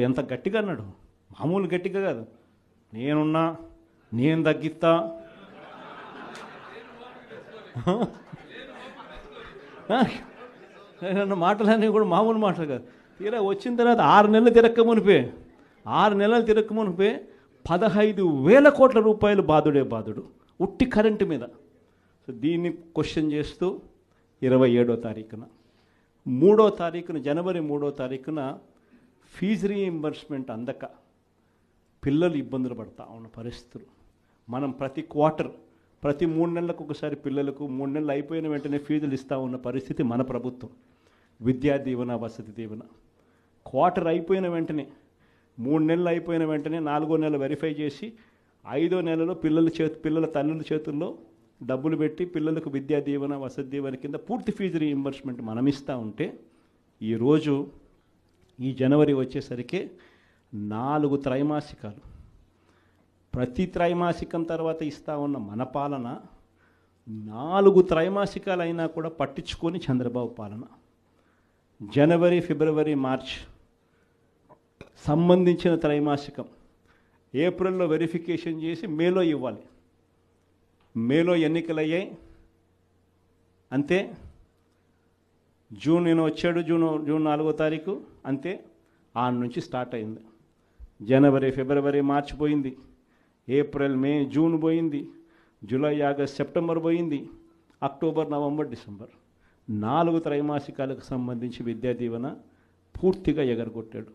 ఎంత గట్టిగా అన్నాడు, మామూలు గట్టిగా కాదు. నేనున్నా, నేను తగ్గిస్తా, మాటలన్నీ కూడా మామూలు మాటలు కాదు. తీరా వచ్చిన తర్వాత 6 నెలలు తిరక్క మునిపే 15,000 కోట్ల రూపాయలు బాధుడు ఉట్టి కరెంటు మీద. సో దీన్ని క్వశ్చన్ చేస్తూ 27వ తారీఖున జనవరి 3వ తారీఖున ఫీజు రీయింబర్స్మెంట్ అందక పిల్లలు ఇబ్బందులు పడతా ఉన్న పరిస్థితులు. మనం ప్రతి క్వార్టర్, ప్రతి 3 నెలలకు ఒకసారి పిల్లలకు 3 నెలలు అయిపోయిన వెంటనే ఫీజులు ఇస్తూ ఉన్న పరిస్థితి మన ప్రభుత్వం. విద్యా దీవెన, వసతి దీవెన క్వార్టర్ అయిపోయిన వెంటనే, 3 నెలలు అయిపోయిన వెంటనే 4వ నెల వెరిఫై చేసి 5వ నెలలో పిల్లల తల్లుల చేతుల్లో డబ్బులు పెట్టి పిల్లలకు విద్యా దీవెన, వసతి దీవెన కింద పూర్తి ఫీజు రీయింబర్స్మెంట్ మనం ఇస్తూ ఉంటే, ఈరోజు ఈ జనవరి వచ్చేసరికి 4 త్రైమాసికాలు, ప్రతి త్రైమాసికం తర్వాత ఇస్తూ ఉన్న మన పాలన 4 త్రైమాసికాలు అయినా కూడా పట్టించుకొని చంద్రబాబు పాలన. జనవరి, ఫిబ్రవరి, మార్చ్ సంబంధించిన త్రైమాసికం ఏప్రిల్లో వెరిఫికేషన్ చేసి మేలో ఇవ్వాలి. మేలో ఎన్నికలయ్యాయి అంతే. జూన్ వచ్చాడు, జూన్ 4వ తారీఖు అంతే. ఆన్ నుంచి స్టార్ట్ అయింది. జనవరి, ఫిబ్రవరి, మార్చ్ పోయింది, ఏప్రిల్, మే, జూన్ పోయింది, జూలై, ఆగస్ట్, సెప్టెంబర్ పోయింది, అక్టోబర్, నవంబర్, డిసెంబర్ 4 త్రైమాసికాలకు సంబంధించి విద్యా దీవెన పూర్తిగా ఎగరగొట్టాడు.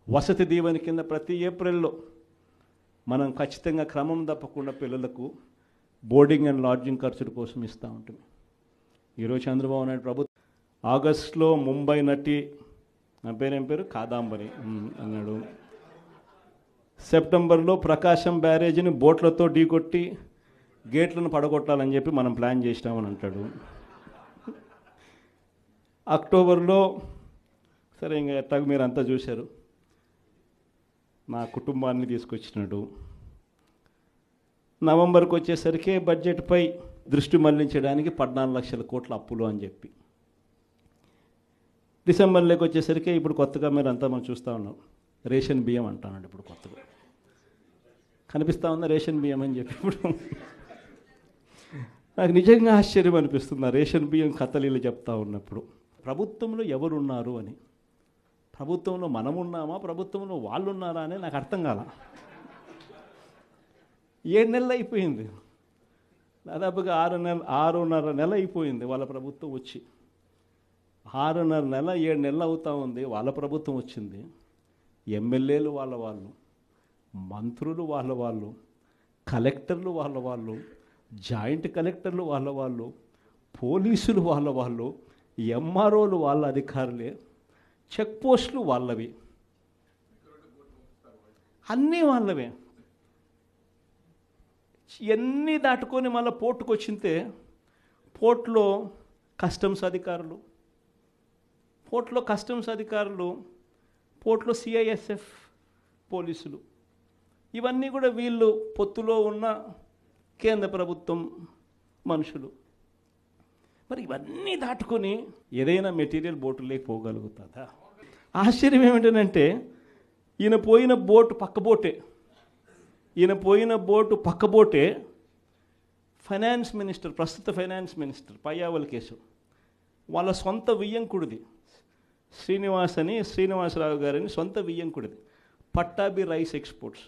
వసతి దీవెన కింద ప్రతి ఏప్రిల్లో మనం ఖచ్చితంగా క్రమం తప్పకుండా పిల్లలకు బోర్డింగ్ అండ్ లాడ్జింగ్ ఖర్చుల కోసం ఇస్తూ ఉంటుంది. ఈరోజు చంద్రబాబు నాయుడు ప్రభుత్వం ఆగస్టులో ముంబై నటి, నా పేరేం పేరు, కాదాంబరి అన్నాడు. సెప్టెంబర్లో ప్రకాశం బ్యారేజీని బోట్లతో ఢీకొట్టి గేట్లను పడగొట్టాలని చెప్పి మనం ప్లాన్ చేసినామని అంటాడు. అక్టోబర్లో సరే ఇంకా ఎట్టాగ మీరు అంతా చూశారు, నా కుటుంబాన్ని తీసుకొచ్చినాడు. నవంబర్కి వచ్చేసరికి బడ్జెట్పై దృష్టి మళ్లించడానికి 14 లక్షల కోట్ల అప్పులు అని చెప్పి, డిసెంబర్లోకి వచ్చేసరికి ఇప్పుడు కొత్తగా మీరు అంతా మనం చూస్తూ ఉన్నాం, రేషన్ బియ్యం అంటానండి. ఇప్పుడు కొత్తగా కనిపిస్తూ ఉందా రేషన్ బియ్యం అని చెప్పి. ఇప్పుడు నాకు నిజంగా ఆశ్చర్యం అనిపిస్తుంది ఆ రేషన్ బియ్యం కథలీలు చెప్తా ఉన్నప్పుడు. ప్రభుత్వంలో ఎవరున్నారు అని, ప్రభుత్వంలో మనమున్నామా, ప్రభుత్వంలో వాళ్ళు ఉన్నారా అని నాకు అర్థం కాల. 7 నెలలు అయిపోయింది, దాదాపుగా 6.5 నెల అయిపోయింది వాళ్ళ ప్రభుత్వం వచ్చి. 6.5 నెల 7 నెలలు అవుతూ ఉంది వాళ్ళ ప్రభుత్వం వచ్చింది. ఎమ్మెల్యేలు వాళ్ళు, మంత్రులు వాళ్ళు, కలెక్టర్లు వాళ్ళు, జాయింట్ కలెక్టర్లు వాళ్ళు, పోలీసులు వాళ్ళు, ఎంఆర్ఓలు వాళ్ళ అధికారులే, చెక్ పోస్టులు వాళ్ళవి, అన్నీ వాళ్ళవే. ఇవన్నీ దాటుకొని మళ్ళీ పోర్టుకు వచ్చింతే పోర్టులో కస్టమ్స్ అధికారులు, పోర్టులో సిఐఎస్ఎఫ్ పోలీసులు, ఇవన్నీ కూడా వీళ్ళు పొత్తులో ఉన్న కేంద్ర ప్రభుత్వం మనుషులు. మరి ఇవన్నీ దాటుకొని ఏదైనా మెటీరియల్ బోటులోకి పోగలుగుతుందా? ఆశ్చర్యం ఏమిటంటే ఈయన పోయిన బోటు పక్కబోటే ఫైనాన్స్ మినిస్టర్, ప్రస్తుత ఫైనాన్స్ మినిస్టర్ పయ్యావుల కేశవ్ వాళ్ళ సొంత వియ్యంకుడిది, శ్రీనివాసరావు గారని సొంత వియ్యంకుడిది, పట్టాభి రైస్ ఎక్స్పోర్ట్స్.